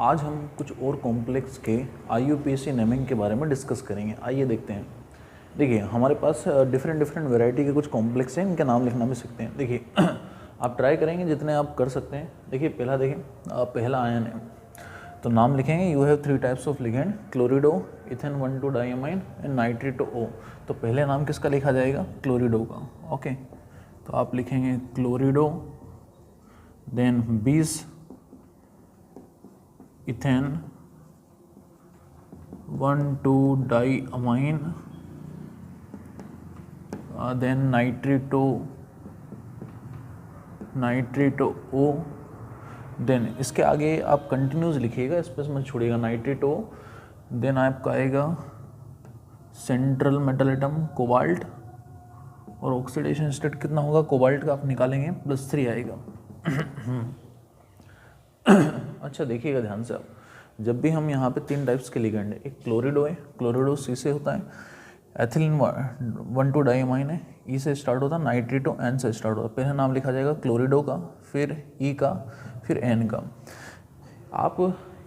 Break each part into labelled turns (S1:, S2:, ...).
S1: आज हम कुछ और कॉम्प्लेक्स के IUPAC नेमिंग के बारे में डिस्कस करेंगे। आइए देखते हैं। देखिए हमारे पास डिफरेंट वैरायटी के कुछ कॉम्प्लेक्स हैं, इनके नाम लिखना भी सीखते हैं। देखिए आप ट्राई करेंगे जितने आप कर सकते हैं। देखिए पहला आयन है तो नाम लिखेंगे you have 3 types of ligand, chlorido, ethane 1,2 diamine and nitrato O। तो पहले नाम किसका लिखा जाएगा? क्लोरिडो का। ओके, तो आप लिखेंगे chlorido, then 20 ethane 1,2 diamine, then nitrato O। Then इसके आगे आप कंटिन्यूस लिखिएगा, इस पर मत छोड़िएगा। नाइट्रेटो, देन आपका आएगा सेंट्रल मेटल एटम कोबाल्ट, और ऑक्सीडेशन स्टेट कितना होगा कोबाल्ट का आप निकालेंगे +3 आएगा। अच्छा देखिएगा ध्यान से आप, जब भी हम यहाँ पे 3 टाइप्स के लिगेंड है, एक क्लोरिडो है, क्लोरिडो C से होता है, एथिलीन 1,2 डाइअमाइन है, E से स्टार्ट होता है, नाइट्रेटो N से स्टार्ट होता है। पहले नाम लिखा जाएगा क्लोरिडो का, फिर E का, फिर N का। आप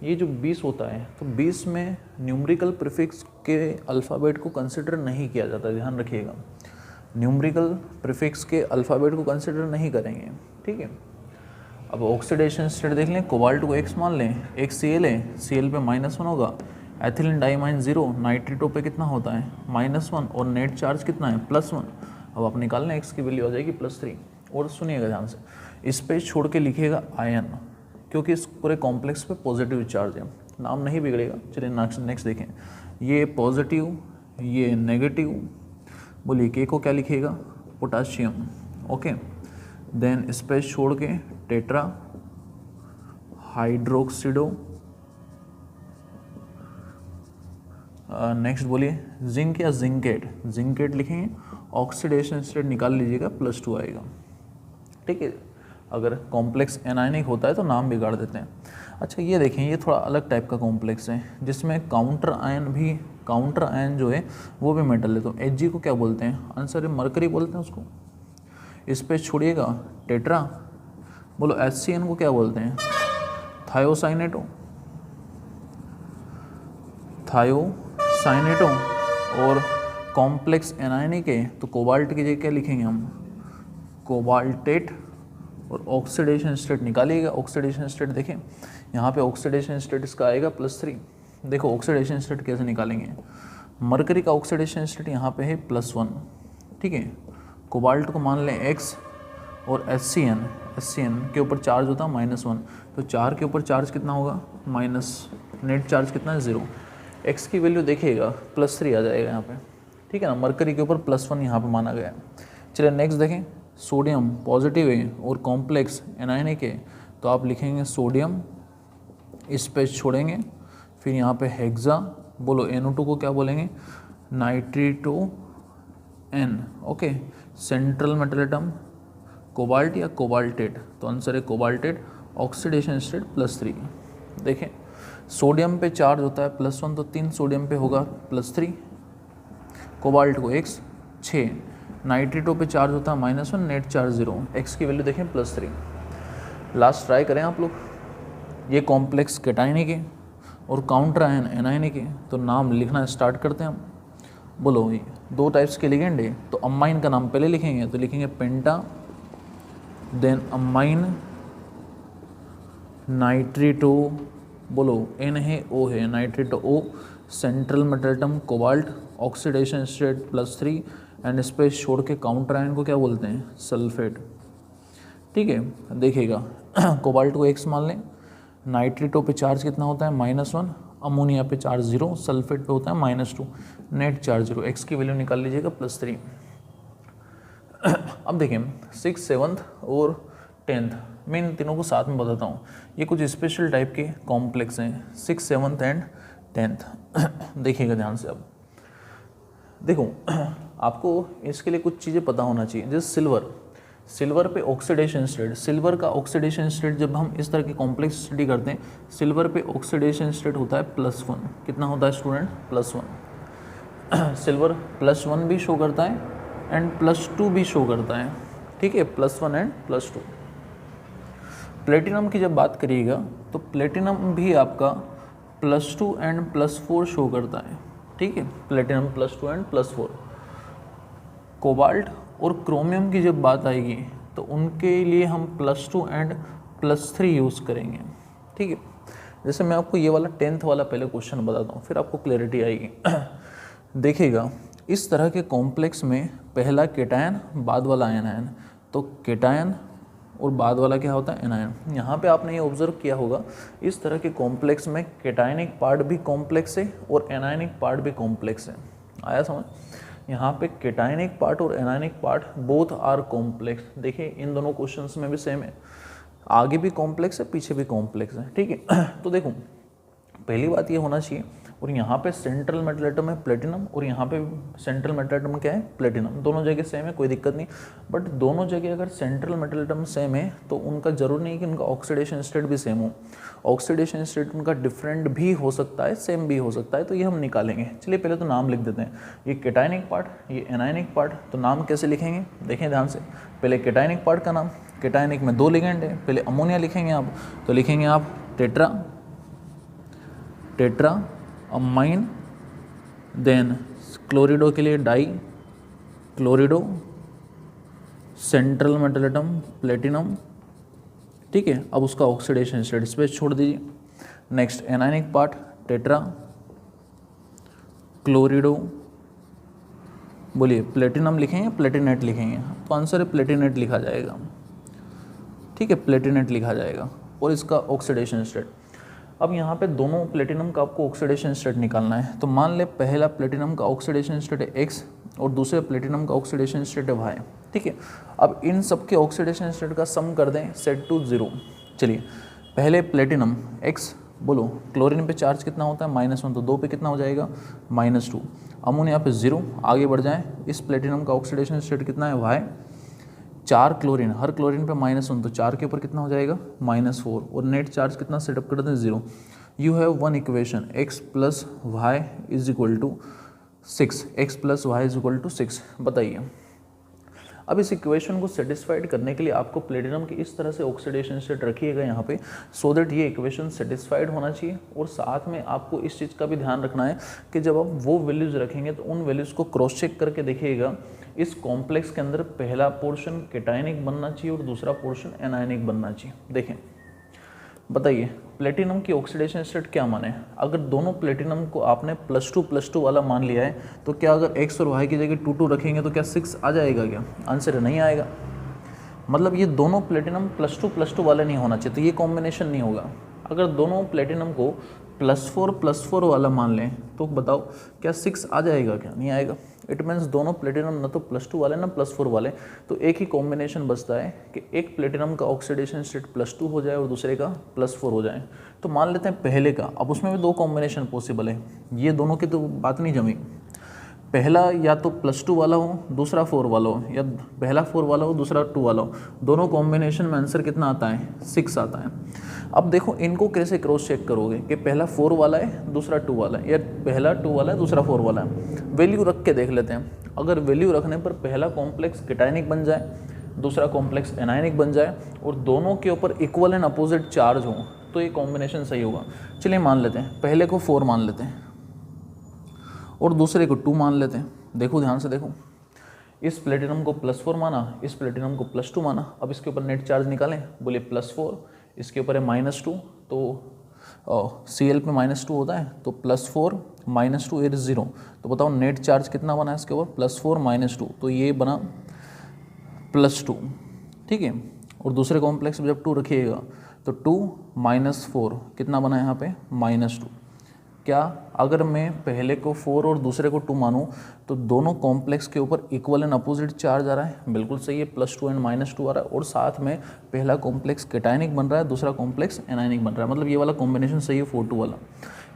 S1: ये जो 20 होता है तो 20 में न्यूमेरिकल प्रीफिक्स के अल्फ़ाबेट को कंसिडर नहीं किया जाता, ध्यान रखिएगा। न्यूमेरिकल प्रीफिक्स के अल्फ़ाबेट को कंसिडर नहीं करेंगे, ठीक है। अब ऑक्सीडेशन स्टेट देख लें, कोबाल्ट को X मान लें, एक Cl है, Cl पे -1 होगा, एथिलीन डाइअमाइन 0, नाइट्रेटो पे कितना होता है -1, और नेट चार्ज कितना है +1। अब आप निकाल लें, X की वैल्यू आ जाएगी +3। और सुनिएगा ध्यान से, इस पे छोड़ के लिखिएगा आयन, क्योंकि इस पूरे कॉम्प्लेक्स पे पॉजिटिव चार्ज है, नाम नहीं बिगड़ेगा। चलिए नेक्स्ट देखें, ये पॉजिटिव, ये नेगेटिव। बोलिए के को क्या लिखिएगा? पोटाशियम। ओके, देन स्पेस छोड़ के टेट्रा हाइड्रोक्सिडो। नेक्स्ट बोलिए जिंक या जिंकेट, जिंकेट लिखेंगे, ऑक्सीडेशन स्टेट निकाल लीजिएगा +2 आएगा, ठीक है। अगर कॉम्प्लेक्स एनायनिक होता है तो नाम बिगाड़ देते हैं। अच्छा ये देखें, ये थोड़ा अलग टाइप का कॉम्प्लेक्स है जिसमें काउंटर आयन जो है वो भी मेटल है। तो Hg को क्या बोलते हैं? आंसर है मरकरी बोलते हैं उसको। इस पे छोड़िएगा टेट्रा। बोलो HCN को क्या बोलते हैं? थायोसाइनेटो। और कॉम्प्लेक्स एनायनिक है तो कोबाल्ट की जगह क्या लिखेंगे हम? कोबाल्टेट। और ऑक्सीडेशन स्टेट निकालिएगा। ऑक्सीडेशन स्टेट देखें, यहाँ पे ऑक्सीडेशन स्टेट इसका आएगा +3। देखो ऑक्सीडेशन स्टेट कैसे निकालेंगे? मरकरी का ऑक्सीडेशन स्टेट यहाँ पे है +1, ठीक है। कोबाल्ट को मान लें X, और HCN के ऊपर चार्ज होता है -1, तो 4 के ऊपर चार्ज कितना होगा? माइनस, नेट चार्ज कितना है? 0। X की वैल्यू देखिएगा +3 आ जाएगा यहाँ पे, ठीक है ना। मरकरी के ऊपर +1 यहाँ पे माना गया है। चलिए नेक्स्ट देखें, सोडियम पॉजिटिव है और कॉम्प्लेक्स एनायनिक है, तो आप लिखेंगे सोडियम, इस पे छोड़ेंगे, फिर यहाँ पे हेक्सा। बोलो NO2 को क्या बोलेंगे? नाइट्रेटो N। Okay, central metal atom cobalt या कोबाल्टेट, तो आंसर है कोबाल्टेट। Oxidation state +3। देखें सोडियम पे चार्ज होता है +1, तो 3 सोडियम पे होगा +3, कोबाल्ट को X 6, नाइट्रेटो पे चार्ज होता है -1, नेट चार्ज 0। X की वैल्यू देखें +3। लास्ट ट्राई करें आप लोग। ये कॉम्प्लेक्स कैटायनिक है और काउंटर आयन एनायनिक है, तो नाम लिखना स्टार्ट करते हैं हम। बोलो ये 2 टाइप्स के लिगेंड है, तो अमाइन का नाम पहले लिखेंगे, तो लिखेंगे पेंटा, देन अमाइन, नाइट्रेटो। बोलो N है O है, नाइट्रेटो O, central metal atom cobalt, oxidation state +3, and space छोड़ के काउंटर आयन को क्या बोलते हैं? सल्फेट, ठीक है। देखिएगा कोबाल्ट को X मान लें, नाइट्रेटो पे चार्ज कितना होता है? -1, अमोनिया पे चार्ज 0, सल्फेट पे होता है -2, नेट चार्ज 0। X की वैल्यू निकाल लीजिएगा +3। अब देखें 6th 7th और 10th, मैं इन तीनों को साथ में बताता हूँ। ये कुछ स्पेशल टाइप के कॉम्प्लेक्स हैं, 6th 7th एंड 10th। देखिएगा ध्यान से। अब देखो आपको इसके लिए कुछ चीज़ें पता होना चाहिए। जैसे सिल्वर पे ऑक्सीडेशन स्टेट, सिल्वर का ऑक्सीडेशन स्टेट जब हम इस तरह की कॉम्प्लेक्स स्टडी करते हैं, सिल्वर पे ऑक्सीडेशन स्टेट होता है +1। कितना होता है स्टूडेंट? +1। सिल्वर +1 भी शो करता है एंड +2 भी शो करता है, ठीक है, +1 एंड +2। प्लेटिनम की जब बात करिएगा तो प्लेटिनम भी आपका +2 एंड +4 शो करता है, ठीक है, प्लेटिनम +2 एंड +4। कोबाल्ट और क्रोमियम की जब बात आएगी तो उनके लिए हम +2 एंड +3 यूज़ करेंगे, ठीक है। जैसे मैं आपको ये वाला 10th वाला पहले क्वेश्चन बताता हूँ, फिर आपको क्लैरिटी आएगी। देखिएगा, इस तरह के कॉम्प्लेक्स में पहला केटायन, बाद वाला एनायन, तो केटायन और बाद वाला क्या होता है, एनायन। यहाँ पे आपने ये ऑब्जर्व किया होगा, इस तरह के कॉम्प्लेक्स में केटायनिक पार्ट भी कॉम्प्लेक्स है और एनायनिक पार्ट भी कॉम्प्लेक्स है। आया समझ? यहाँ पे केटायनिक पार्ट और anionic part both are complex. देखिए इन दोनों क्वेश्चंस में भी सेम है, आगे भी कॉम्प्लेक्स है, पीछे भी कॉम्प्लेक्स है, ठीक है। तो देखो पहली बात ये होना चाहिए, और यहाँ पे सेंट्रल मेटल एटम है प्लेटिनम, और यहाँ पे सेंट्रल मेटल एटम क्या है, प्लेटिनम। दोनों जगह सेम है, कोई दिक्कत नहीं। बट दोनों जगह अगर सेंट्रल मेटल एटम सेम है तो उनका जरूर नहीं कि उनका ऑक्सीडेशन स्टेट भी सेम हो। ऑक्सीडेशन स्टेट उनका डिफरेंट भी हो सकता है, सेम भी हो सकता है, तो ये हम निकालेंगे। चलिए पहले तो नाम लिख देते हैं, ये केटायनिक पार्ट, ये एनायनिक पार्ट। तो नाम कैसे लिखेंगे, देखें ध्यान से। पहले केटायनिक पार्ट का नाम, केटायनिक में 2 लिगेंड है, पहले अमोनिया लिखेंगे आप, तो लिखेंगे आप टेट्रा अमाइन, देन क्लोरिडो के लिए di chlorido, central metal atom platinum, ठीक है। अब उसका ऑक्सीडेशन स्टेट स्पेस छोड़ दीजिए। Next anionic part tetra chlorido, बोलिए प्लेटिनम लिखेंगे प्लेटिनेट लिखेंगे, तो आंसर है प्लेटिनेट लिखा जाएगा, ठीक है, प्लेटिनेट लिखा जाएगा। और इसका ऑक्सीडेशन स्टेट, अब यहाँ पे दोनों प्लेटिनम का आपको ऑक्सीडेशन स्टेट निकालना है। तो मान ले पहला प्लेटिनम का ऑक्सीडेशन स्टेट है X और दूसरे प्लेटिनम का ऑक्सीडेशन स्टेट है Y, ठीक है। अब इन सब के ऑक्सीडेशन स्टेट का सम कर दें, सेट टू 0। चलिए पहले प्लेटिनम X, बोलो क्लोरीन पे चार्ज कितना होता है, -1, तो 2 पे कितना हो जाएगा, -2। अमोनिया पे 0, आगे बढ़ जाएँ। इस प्लेटिनम का ऑक्सीडेशन स्टेट कितना है, Y। 4 क्लोरीन, हर क्लोरीन पे -1, तो 4 के ऊपर कितना हो जाएगा, -4, और नेट चार्ज कितना सेटअप कर दें, 0। You have one equation x + y = 6, x + y = 6। बताइए, अब इस इक्वेशन को सेटिस्फाइड करने के लिए आपको प्लेटिनम की इस तरह से ऑक्सीडेशन स्टेट रखिएगा यहाँ पे, सो दैट ये इक्वेशन सेटिस्फाइड होना चाहिए। और साथ में आपको इस चीज़ का भी ध्यान रखना है कि जब आप वो वैल्यूज़ रखेंगे तो उन वैल्यूज़ को क्रॉस चेक करके देखिएगा, इस कॉम्प्लेक्स के अंदर पहला पोर्शन केटायनिक बनना चाहिए और दूसरा पोर्शन एनायनिक बनना चाहिए। देखें, बताइए प्लेटिनम की ऑक्सीडेशन स्टेट क्या माने। अगर दोनों प्लेटिनम को आपने +2 वाला मान लिया है, तो क्या अगर x और y की जगह 2 रखेंगे तो क्या 6 आ जाएगा, क्या आंसर नहीं आएगा। मतलब ये दोनों प्लेटिनम +2 वाले नहीं होना चाहिए, तो ये कॉम्बिनेशन नहीं होगा। अगर दोनों प्लेटिनम को +4 वाला मान लें तो बताओ क्या 6 आ जाएगा, क्या नहीं आएगा। इट मीन्स दोनों प्लेटिनम ना तो +2 वाले ना +4 वाले, तो एक ही कॉम्बिनेशन बचता है कि एक प्लेटिनम का ऑक्सीडेशन स्टेट +2 हो जाए और दूसरे का +4 हो जाए। तो मान लेते हैं पहले का, अब उसमें भी 2 कॉम्बिनेशन पॉसिबल है, ये दोनों की तो बात नहीं जमी। पहला या तो +2 वाला हो, दूसरा 4 वाला हो, या पहला 4 वाला हो, दूसरा 2 वाला हो। दोनों कॉम्बिनेशन में आंसर कितना आता है, 6 आता है। अब देखो इनको कैसे क्रॉस चेक करोगे कि पहला 4 वाला है, दूसरा 2 वाला है, या पहला 2 वाला है, दूसरा 4 वाला है। वैल्यू रख के देख लेते हैं। अगर वैल्यू रखने पर पहला कॉम्प्लेक्स केटायनिक बन जाए, दूसरा कॉम्प्लेक्स एनायनिक बन जाए, और दोनों के ऊपर इक्वल एंड अपोजिट चार्ज हो, तो ये कॉम्बिनेशन सही होगा। चलिए मान लेते हैं, पहले को 4 मान लेते हैं और दूसरे को 2 मान लेते हैं। देखो ध्यान से देखो, इस प्लेटिनम को +4 माना, इस प्लेटिनम को +2 माना। अब इसके ऊपर नेट चार्ज निकालें, बोलिए +4, इसके ऊपर है -2, तो Cl पे -2 होता है, तो +4 -2 इज 0। तो बताओ नेट चार्ज कितना बना है इसके ऊपर, +4 -2, तो ये बना +2, ठीक है। और दूसरे कॉम्प्लेक्स में जब 2 रखिएगा तो 2 - 4 कितना बना है यहाँ पे, -2। क्या अगर मैं पहले को 4 और दूसरे को 2 मानूं तो दोनों कॉम्प्लेक्स के ऊपर इक्वल एंड अपोजिट चार्ज आ रहा है, बिल्कुल सही है, +2 एंड -2 आ रहा है। और साथ में पहला कॉम्प्लेक्स केटायनिक बन रहा है, दूसरा कॉम्प्लेक्स एनायनिक बन रहा है, मतलब ये वाला कॉम्बिनेशन सही है 4-2 वाला।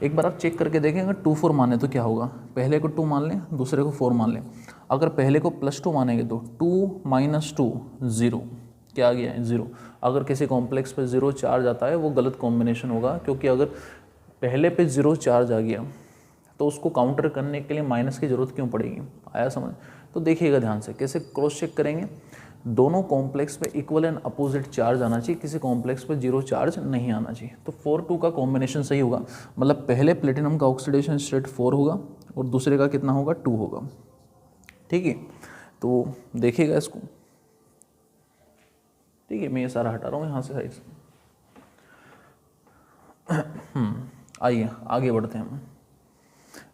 S1: एक बार आप चेक करके देखें, अगर 2-4 माने तो क्या होगा, पहले को 2 मान लें, दूसरे को 4 मान लें। अगर पहले को +2 मानेंगे तो 2 - 2 0, क्या आ गया है, 0। अगर किसी कॉम्प्लेक्स पे 0 चार्ज आता है वो गलत कॉम्बिनेशन होगा, क्योंकि अगर पहले पे 0 चार्ज आ गया तो उसको काउंटर करने के लिए माइनस की ज़रूरत क्यों पड़ेगी। आया समझ। तो देखिएगा ध्यान से कैसे क्रॉस चेक करेंगे। दोनों कॉम्प्लेक्स पे इक्वल एंड अपोजिट चार्ज आना चाहिए, किसी कॉम्प्लेक्स पे जीरो चार्ज नहीं आना चाहिए। तो 4 2 का कॉम्बिनेशन सही होगा, मतलब पहले प्लेटिनम का ऑक्सीडेशन स्टेट 4 होगा और दूसरे का कितना होगा 2 होगा। ठीक है, तो देखिएगा इसको। ठीक है, मैं ये सारा हटा रहा हूँ यहाँ से साइड से। आइए आगे बढ़ते हैं हम।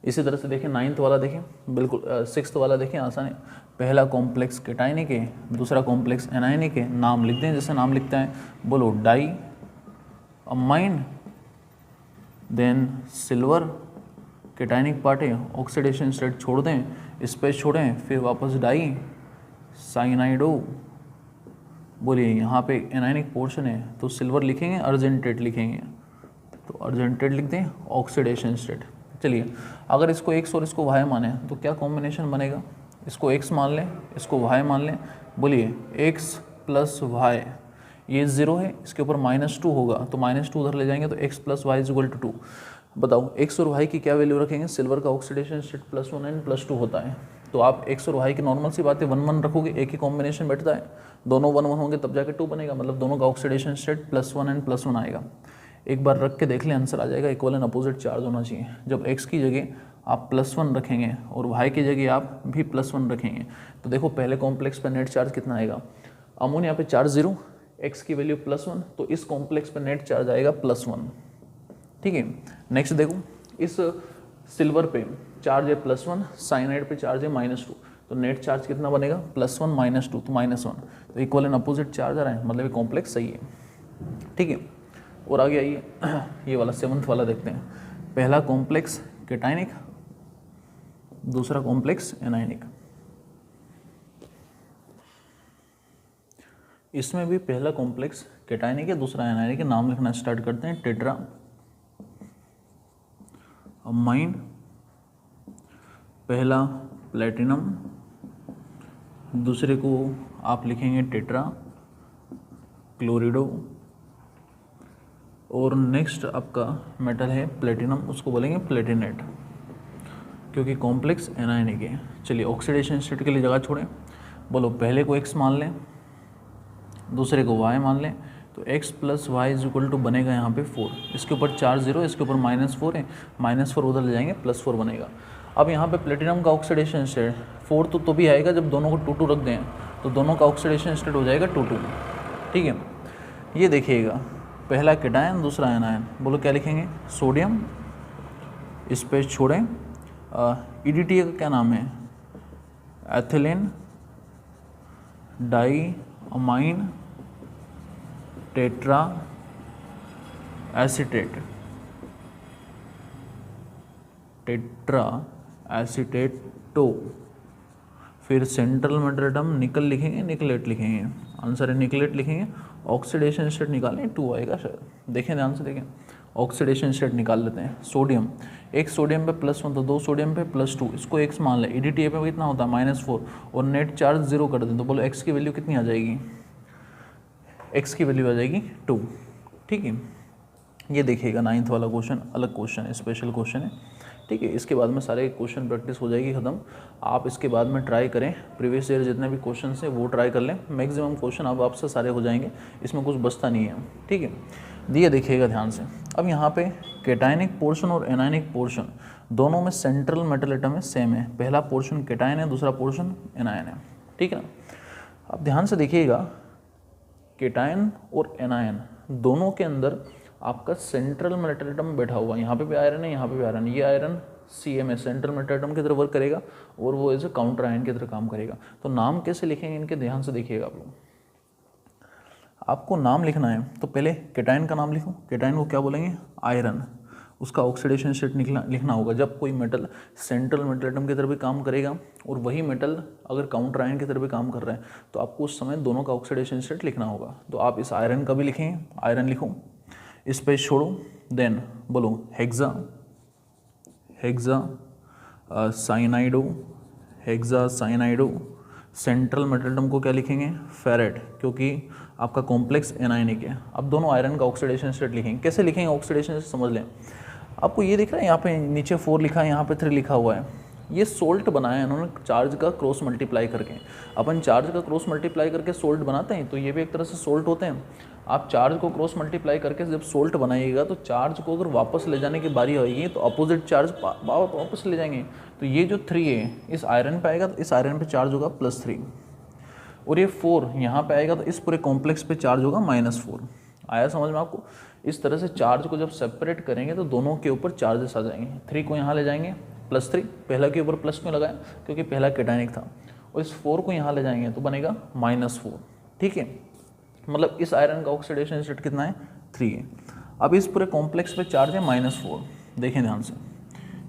S1: इसी तरह से देखें 9th वाला देखें, बिल्कुल 6th वाला देखें, आसान है। पहला कॉम्प्लेक्स केटाइनिक है, दूसरा कॉम्प्लेक्स एनायनिक है। नाम लिख दें जैसे नाम लिखता है, बोलो diamine, then silver cationic part है, ऑक्सीडेशन स्टेट छोड़ दें, स्पेस छोड़ें, फिर वापस डाई साइनाइडो। बोलिए यहाँ पे एनायनिक पोर्शन है तो सिल्वर लिखेंगे, अर्जेंटेट लिखेंगे, तो अर्जेंटेट लिख दें, ऑक्सीडेशन स्टेट। चलिए अगर इसको x और इसको y माने तो क्या कॉम्बिनेशन बनेगा, इसको x मान लें, इसको y मान लें। बोलिए x प्लस वाई, ये 0 है, इसके ऊपर -2 होगा तो -2 उधर ले जाएंगे तो x plus y is equal to 2। बताओ x और y की क्या वैल्यू रखेंगे, सिल्वर का ऑक्सीडेशन स्टेट +1 एंड +2 होता है, तो आप x और y की नॉर्मल सी बात है 1 1 रखोगे, एक ही कॉम्बिनेशन बैठता है, दोनों 1 1 होंगे तब जाके 2 बनेगा, मतलब दोनों का ऑक्सीडेशन स्टेट +1 एंड +1 आएगा। एक बार रख के देख लें, आंसर आ जाएगा। इक्वल एंड अपोजिट चार्ज होना चाहिए। जब x की जगह आप +1 रखेंगे और y की जगह आप भी +1 रखेंगे तो देखो पहले कॉम्प्लेक्स पर नेट चार्ज कितना आएगा, अमोनिया पे चार्ज 0, x की वैल्यू +1, तो इस कॉम्प्लेक्स पर नेट चार्ज आएगा +1। ठीक है, नेक्स्ट देखो, इस सिल्वर पे चार्ज है +1, साइनाइड पे चार्ज है -2, तो नेट चार्ज कितना बनेगा, +1 -2 तो -1, तो इक्वल एंड अपोजिट चार्ज आ रहा है, मतलब ये कॉम्प्लेक्स सही है। ठीक है, और आगे आइए, ये वाला 7th वाला देखते हैं। पहला कॉम्प्लेक्स केटाइनिक, दूसरा कॉम्प्लेक्स एनायनिक। इसमें भी पहला कॉम्प्लेक्स केटाइनिक है, दूसरा एनायनिक है। नाम लिखना स्टार्ट करते हैं, टेट्रा अमाइन, पहला प्लेटिनम, दूसरे को आप लिखेंगे टेट्रा क्लोरिडो, और नेक्स्ट आपका मेटल है प्लेटिनम, उसको बोलेंगे प्लेटिनेट, क्योंकि कॉम्प्लेक्स एनायनिक है। चलिए ऑक्सीडेशन स्टेट के लिए जगह छोड़ें, बोलो पहले को x मान लें, दूसरे को y मान लें, तो x plus y is equal to बनेगा यहाँ पे 4, इसके ऊपर चार्ज 0, इसके ऊपर -4 है, -4 उधर ले जाएंगे +4 बनेगा। अब यहाँ पे प्लेटिनम का ऑक्सीडेशन स्टेट 4 तो भी आएगा, जब दोनों को 2 2 रख दें तो दोनों का ऑक्सीडेशन स्टेट हो जाएगा 2 2। ठीक है, ये देखिएगा, पहला केटायन दूसरा एनायन, बोलो क्या लिखेंगे, सोडियम, स्पेस छोड़ें, EDTA का क्या नाम है, ethylene di amine tetra acetate, tetra acetato, फिर सेंट्रल मेटल एटम निकल लिखेंगे, निकलेट लिखेंगे, आंसर है निकलेट लिखेंगे। ऑक्सीडेशन स्टेट निकालें 2 आएगा शायद, देखें ध्यान से देखें, ऑक्सीडेशन स्टेट निकाल लेते हैं। सोडियम, एक सोडियम पे +1 तो 2 सोडियम पे +2, इसको x मान लें, EDTA पे कितना होता है -4, और नेट चार्ज 0 कर दें तो बोलो x की वैल्यू कितनी आ जाएगी, x की वैल्यू आ जाएगी 2। ठीक है, ये देखिएगा 9th वाला क्वेश्चन अलग क्वेश्चन है, स्पेशल क्वेश्चन है। ठीक है, इसके बाद में सारे क्वेश्चन प्रैक्टिस हो जाएगी ख़त्म। आप इसके बाद में ट्राई करें, प्रीवियस ईयर जितने भी क्वेश्चन हैं वो ट्राई कर लें, मैक्सिमम क्वेश्चन अब आपसे सारे हो जाएंगे, इसमें कुछ बचता नहीं है। ठीक है, दिए देखिएगा ध्यान से। अब यहाँ पे केटायनिक पोर्शन और एनायनिक पोर्शन दोनों में सेंट्रल मेटल एटम है सेम है, पहला पोर्शन केटायन है, दूसरा पोर्शन एनायन है। ठीक है ना, अब ध्यान से देखिएगा, केटायन और एनायन दोनों के अंदर आपका सेंट्रल मेटल एटम बैठा हुआ है, यहाँ पे भी आयरन है, यहाँ पे भी आयरन, ये आयरन CM है, सेंट्रल मेटल एटम की तरह वर्क करेगा और वो एज ए काउंटर आयन की तरह काम करेगा। तो नाम कैसे लिखेंगे इनके, ध्यान से देखिएगा आप लोग। आपको नाम लिखना है तो पहले केटायन का नाम लिखो, केटायन को क्या बोलेंगे, आयरन, उसका ऑक्सीडेशन स्टेट लिखना होगा। जब कोई मेटल सेंट्रल मेटल एटम की तरह भी काम करेगा और वही मेटल अगर काउंटर आयन की तरह भी काम कर रहा है तो आपको उस समय दोनों का ऑक्सीडेशन स्टेट लिखना होगा। तो आप इस आयरन का भी लिखेंगे, आयरन लिखो, स्पेस छोड़ो, देन बोलो hexa, hexa cyanido, hexa cyanido. Central metal atom को क्या लिखेंगे, फेरेट, क्योंकि आपका कॉम्प्लेक्स एनायनिक है। अब दोनों आयरन का ऑक्सीडेशन स्टेट लिखेंगे, कैसे लिखेंगे ऑक्सीडेशन स्टेट समझ लें। आपको ये दिख रहा है यहाँ पे नीचे 4 लिखा है, यहाँ पे 3 लिखा हुआ है, ये सोल्ट बनाया है इन्होंने चार्ज का क्रॉस मल्टीप्लाई करके। अपन चार्ज का क्रॉस मल्टीप्लाई करके सोल्ट बनाते हैं, तो ये भी एक तरह से सोल्ट होते हैं। आप चार्ज को क्रॉस मल्टीप्लाई करके जब सोल्ट बनाइएगा तो चार्ज को अगर वापस ले जाने की बारी आएगी तो अपोजिट चार्ज वापस ले जाएंगे। तो ये जो 3 है इस आयरन पे आएगा तो इस आयरन पे चार्ज होगा +3, और ये 4 यहाँ पे आएगा तो इस पूरे कॉम्प्लेक्स पे चार्ज होगा -4। आया समझ में आपको? इस तरह से चार्ज को जब सेपरेट करेंगे तो दोनों के ऊपर चार्जेस आ जाएंगे। 3 को यहाँ ले जाएंगे +3, पहला के ऊपर प्लस क्यों लगाया? क्योंकि पहला कैटायनिक था। और इस 4 को यहाँ ले जाएंगे तो बनेगा -4। ठीक है, मतलब इस आयरन का ऑक्सीडेशन स्टेट कितना है? 3 है। अब इस पूरे कॉम्प्लेक्स पे चार्ज है -4। देखें ध्यान से,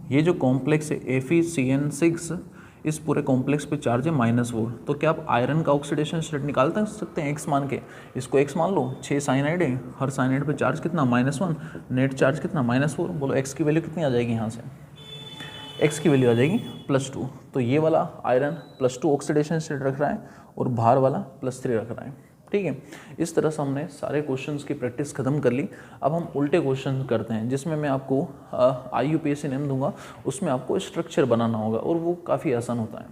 S1: ये जो कॉम्प्लेक्स है FeCN6, इस पूरे कॉम्प्लेक्स पे चार्ज है -4। तो क्या आप आयरन का ऑक्सीडेशन स्टेट निकाल सकते हैं x मान के? इसको x मान लो, 6 साइनाइड है, हर साइनाइड पे चार्ज कितना? -1, नेट चार्ज कितना? -4। बोलो x की वैल्यू कितनी आ जाएगी? यहाँ से x की वैल्यू आ जाएगी +2। तो ये वाला आयरन +2 ऑक्सीडेशन स्टेट रख रहा है और बाहर वाला +3 रख रहा है। ठीक है, इस तरह से हमने सारे क्वेश्चंस की प्रैक्टिस खत्म कर ली। अब हम उल्टे क्वेश्चन करते हैं, जिसमें मैं आपको IUPAC नेम दूंगा, उसमें आपको स्ट्रक्चर बनाना होगा और वो काफ़ी आसान होता है।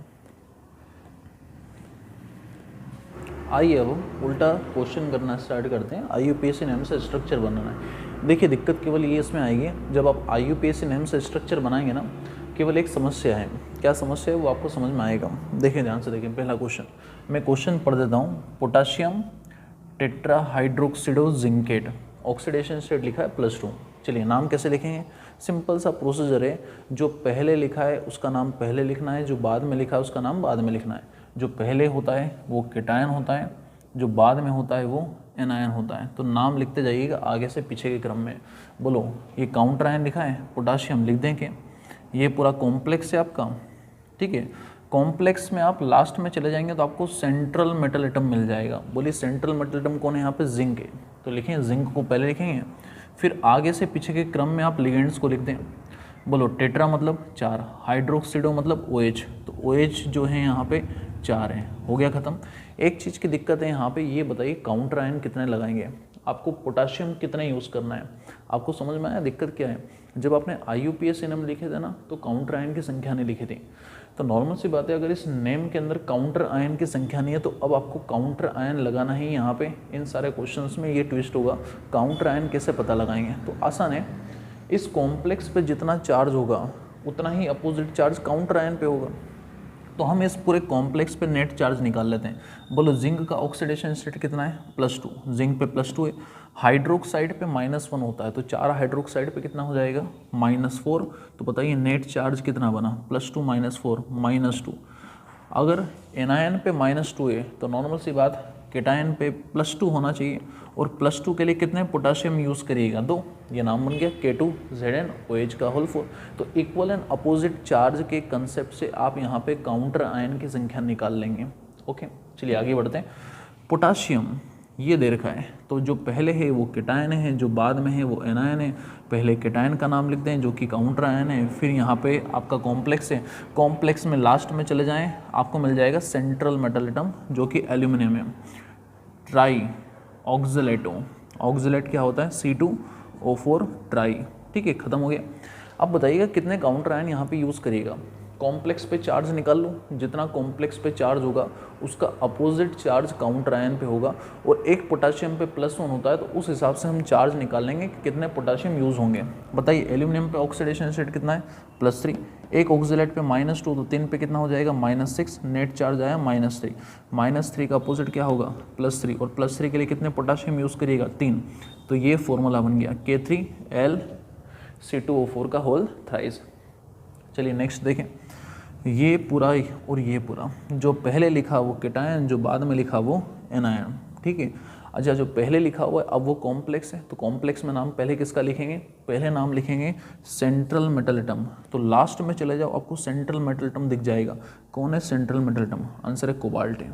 S1: आइए अब उल्टा क्वेश्चन करना स्टार्ट करते हैं। IUPAC नेम से स्ट्रक्चर बनाना है। देखिए, दिक्कत केवल ये इसमें आएगी, जब आप IUPAC नेम से स्ट्रक्चर बनाएंगे ना, केवल एक समस्या है। क्या समस्या है वो आपको समझ में आएगा। देखिए ध्यान से, देखिए पहला क्वेश्चन, मैं क्वेश्चन पढ़ देता हूँ। पोटाशियम टेट्राहाइड्रोक्सिडोजिंकेट, ऑक्सीडेशन स्टेट लिखा है +2। चलिए नाम कैसे लिखेंगे? सिंपल सा प्रोसीजर है, जो पहले लिखा है उसका नाम पहले लिखना है, जो बाद में लिखा है उसका नाम बाद में लिखना है। जो पहले होता है वो कैटायन होता है, जो बाद में होता है वो एनायन होता है। तो नाम लिखते जाइएगा आगे से पीछे के क्रम में। बोलो, ये काउंटर आयन लिखा है पोटाशियम, लिख दें कि ये पूरा कॉम्प्लेक्स है आपका। ठीक है, कॉम्प्लेक्स में आप लास्ट में चले जाएंगे तो आपको सेंट्रल मेटल एटम मिल जाएगा। बोलिए सेंट्रल मेटल एटम कौन है? यहाँ पे जिंक है। तो लिखें, जिंक को पहले लिखेंगे, फिर आगे से पीछे के क्रम में आप लिगेंड्स को लिख दें। बोलो, टेट्रा मतलब 4, हाइड्रोक्सिडो मतलब OH, तो OH जो है यहाँ पे 4 है। हो गया ख़त्म। एक चीज़ की दिक्कत है यहाँ पे, ये बताइए काउंटर आयन कितने लगाएंगे? आपको पोटाशियम कितने यूज़ करना है? आपको समझ में आया दिक्कत क्या है? जब आपने IUPAC नेम लिखे थे ना, तो काउंटर आयन की संख्या नहीं लिखी थी। तो नॉर्मल सी बात है, अगर इस नेम के अंदर काउंटर आयन की संख्या नहीं है तो अब आपको काउंटर आयन लगाना ही। यहाँ पे इन सारे क्वेश्चंस में ये ट्विस्ट होगा, काउंटर आयन कैसे पता लगाएंगे? तो आसान है, इस कॉम्प्लेक्स पे जितना चार्ज होगा उतना ही अपोजिट चार्ज काउंटर आयन पे होगा। तो हम इस पूरे कॉम्प्लेक्स पे नेट चार्ज निकाल लेते हैं। बोलो, जिंक का ऑक्सीडेशन स्टेट कितना है? +2, जिंक पे +2 है। हाइड्रोक्साइड पे -1 होता है, तो 4 हाइड्रोक्साइड पे कितना हो जाएगा? -4। तो बताइए नेट चार्ज कितना बना? +2 -4 -2। अगर एनायन पे -2 है तो नॉर्मल सी बात कैटायन पे +2 होना चाहिए, और +2 के लिए कितने पोटाशियम यूज़ करिएगा? 2। ये नाम बन गया K2ZnOH का होल 4। तो इक्वल एंड अपोजिट चार्ज के कंसेप्ट से आप यहाँ पे काउंटर आयन की संख्या निकाल लेंगे। ओके, चलिए आगे बढ़ते हैं। पोटाशियम ये दे रखा है, तो जो पहले है वो कैटायन है, जो बाद में है वो एनायन है। पहले कैटायन का नाम लिख दें जो कि काउंटर आयन है, फिर यहाँ पे आपका कॉम्प्लेक्स है। कॉम्प्लेक्स में लास्ट में चले जाएं, आपको मिल जाएगा सेंट्रल मेटल एटम जो कि एल्यूमिनियम है। ट्राई ऑक्जेलेटो, ऑक्जेलेट क्या होता है? C2O4 try. ठीक है, खत्म हो गया। अब बताइएगा कितने काउंटर आयन यहाँ पे यूज़ करिएगा? कॉम्प्लेक्स पे चार्ज निकाल लो, जितना कॉम्प्लेक्स पे चार्ज होगा उसका अपोजिट चार्ज काउंटर आयन पे होगा, और एक पोटाशियम पे +1 होता है, तो उस हिसाब से हम चार्ज निकाल लेंगे कि कितने पोटाशियम यूज़ होंगे। बताइए, एल्यूमिनियम पे ऑक्सीडेशन स्टेट कितना है? +3। एक ऑक्सीलेट पे -2, तो 3 पे कितना हो जाएगा? -6। नेट चार्ज आया -3। -3 का अपोजिट क्या होगा? +3, और +3 के लिए कितने पोटाशियम यूज़ करिएगा? 3। तो ये फॉर्मूला बन गया K3L C2O4 का होल थ्राइस। चलिए नेक्स्ट देखें, ये पूरा और ये पूरा, जो पहले लिखा वो कैटायन, जो बाद में लिखा वो एनायन। ठीक है, अच्छा जो पहले लिखा हुआ है अब वो कॉम्प्लेक्स है, तो कॉम्प्लेक्स में नाम पहले किसका लिखेंगे? पहले नाम लिखेंगे सेंट्रल मेटल एटम। तो लास्ट में चले जाओ, आपको सेंट्रल मेटल एटम दिख जाएगा। कौन है सेंट्रल मेटल एटम? आंसर है कोबाल्ट है।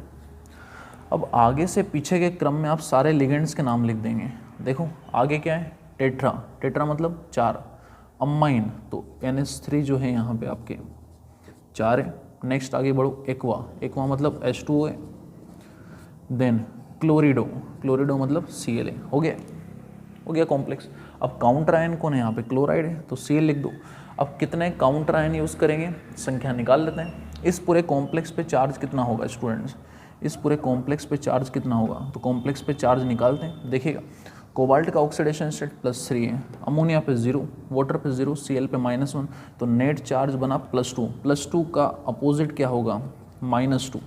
S1: अब आगे से पीछे के क्रम में आप सारे लिगेंड्स के नाम लिख देंगे। देखो आगे क्या है? टेट्रा, टेट्रा मतलब 4। अमाइन, तो NH3 जो है यहाँ पे आपके 4 है। नेक्स्ट आगे बढ़ो, एक्वा, एक्वा मतलब H2O है। देन क्लोरिडो, क्लोरिडो मतलब Cl है। हो गया कॉम्प्लेक्स। अब काउंटर आयन कौन है यहाँ पे, क्लोराइड है, तो Cl लिख दो। अब कितने काउंटर आयन यूज़ करेंगे, संख्या निकाल लेते हैं। इस पूरे कॉम्प्लेक्स पे चार्ज कितना होगा स्टूडेंट्स, इस पूरे कॉम्प्लेक्स पे चार्ज कितना होगा, तो कॉम्प्लेक्स पे चार्ज निकालते हैं। देखिएगा कोबाल्ट का ऑक्सीडेशन स्टेट +3 है, अमोनिया पे 0, वाटर पे 0, Cl पे -1, तो नेट चार्ज बना +2। +2 का अपोजिट क्या होगा, -2।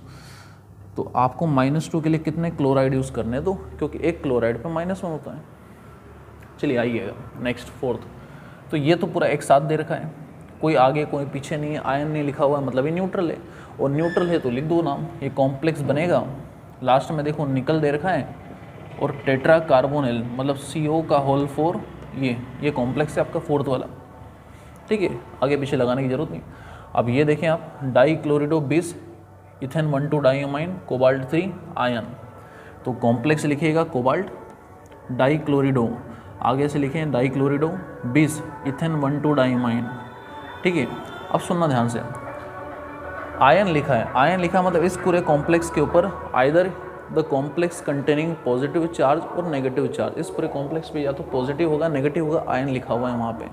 S1: तो आपको -2 के लिए कितने क्लोराइड यूज़ करने दो, क्योंकि एक क्लोराइड पे -1 होता है। चलिए आइएगा नेक्स्ट 4th। तो ये तो पूरा एक साथ दे रखा है, कोई आगे कोई पीछे नहीं है, आयन नहीं लिखा हुआ है, मतलब ये न्यूट्रल है, और न्यूट्रल है तो लिख दो नाम। ये कॉम्प्लेक्स बनेगा, लास्ट में देखो निकल दे रखा है और टेट्रा कार्बोनिल मतलब CO का होल 4, ये कॉम्प्लेक्स है आपका 4th वाला, ठीक है, आगे पीछे लगाने की जरूरत नहीं। अब ये देखें आप, डाईक्लोरिडो 20 इथेन 1,2 डाईअमाइन कोबाल्ट 3 आयन, तो कॉम्प्लेक्स लिखिएगा कोबाल्ट डाईक्लोरिडो, आगे से लिखें डाईक्लोरिडो 20 इथेन 1,2 डाईअमाइन, ठीक है। अब सुनना ध्यान से, आयन लिखा है, आयन लिखा मतलब इस पूरे कॉम्प्लेक्स के ऊपर either the complex containing positive charge और नेगेटिव चार्ज, इस पूरे कॉम्प्लेक्स पे या तो पॉजिटिव होगा नेगेटिव होगा, आयन लिखा हुआ है वहाँ पे।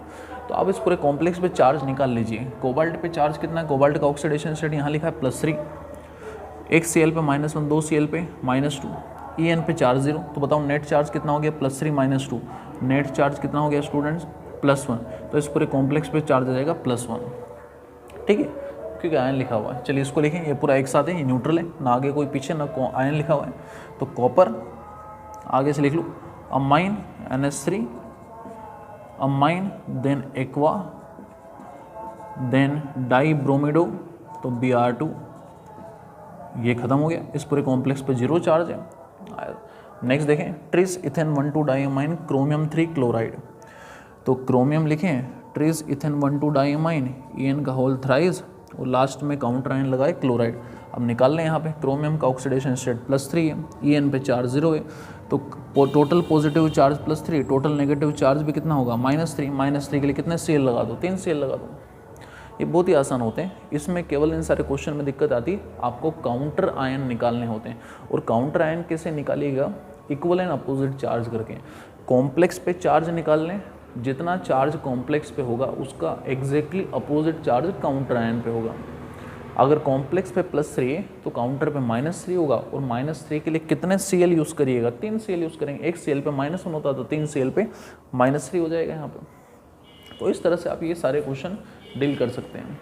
S1: तो अब इस पूरे कॉम्प्लेक्स पे चार्ज निकाल लीजिए। कोबाल्ट पे चार्ज कितना है, कोबाल्ट का ऑक्सीडेशन स्टेट यहाँ लिखा है +3, एक Cl पे -1, 2 Cl पे -2, En पे चार्ज 0, तो बताओ नेट चार्ज कितना हो गया, +3 -2, नेट चार्ज कितना हो गया स्टूडेंट्स, +1। तो इस पूरे कॉम्प्लेक्स पे चार्ज आ जाएगा +1, ठीक है, क्योंकि आयन लिखा हुआ है। चलिए इसको लिखें, ये पूरा एक साथ है, ये न्यूट्रल है, ना आगे कोई पीछे ना आयन लिखा हुआ है, तो कॉपर आगे से लिख लो, amine NH3 amine, then aqua, then di bromido, तो Br2, ये खत्म हो गया। इस पूरे कॉम्प्लेक्स पे 0 चार्ज है। नेक्स्ट देखें, ट्रिस इथेन 1,2 डाईअमाइन क्रोमियम 3 क्लोराइड, तो क्रोमियम लिखें ट्रिस इथेन 1,2 डाईअमाइन, En का होल थ्राइस, और लास्ट में काउंटर आयन लगाए क्लोराइड। अब निकाल लें यहाँ पे, क्रोमियम का ऑक्सीडेशन स्टेट +3 है, En पे चार्ज 0 है, तो total positive charge +3, total negative charge भी कितना होगा, -3। -3 के लिए कितने Cl लगा दो, 3 Cl लगा दो। ये बहुत ही आसान होते हैं, इसमें केवल इन सारे क्वेश्चन में दिक्कत आती है, आपको काउंटर आयन निकालने होते हैं। और काउंटर आयन कैसे निकालिएगा, इक्वल एंड अपोजिट चार्ज करके। कॉम्प्लेक्स पे चार्ज निकाल लें, जितना चार्ज कॉम्प्लेक्स पे होगा उसका exactly opposite charge counter ion पे होगा। अगर कॉम्प्लेक्स पे +3 है तो काउंटर पे -3 होगा, और -3 के लिए कितने Cl यूज़ करिएगा, 3 Cl यूज़ करेंगे। एक Cl पे -1 होता तो 3 Cl पे -3 हो जाएगा यहाँ पे। तो इस तरह से आप ये सारे क्वेश्चन डील कर सकते हैं।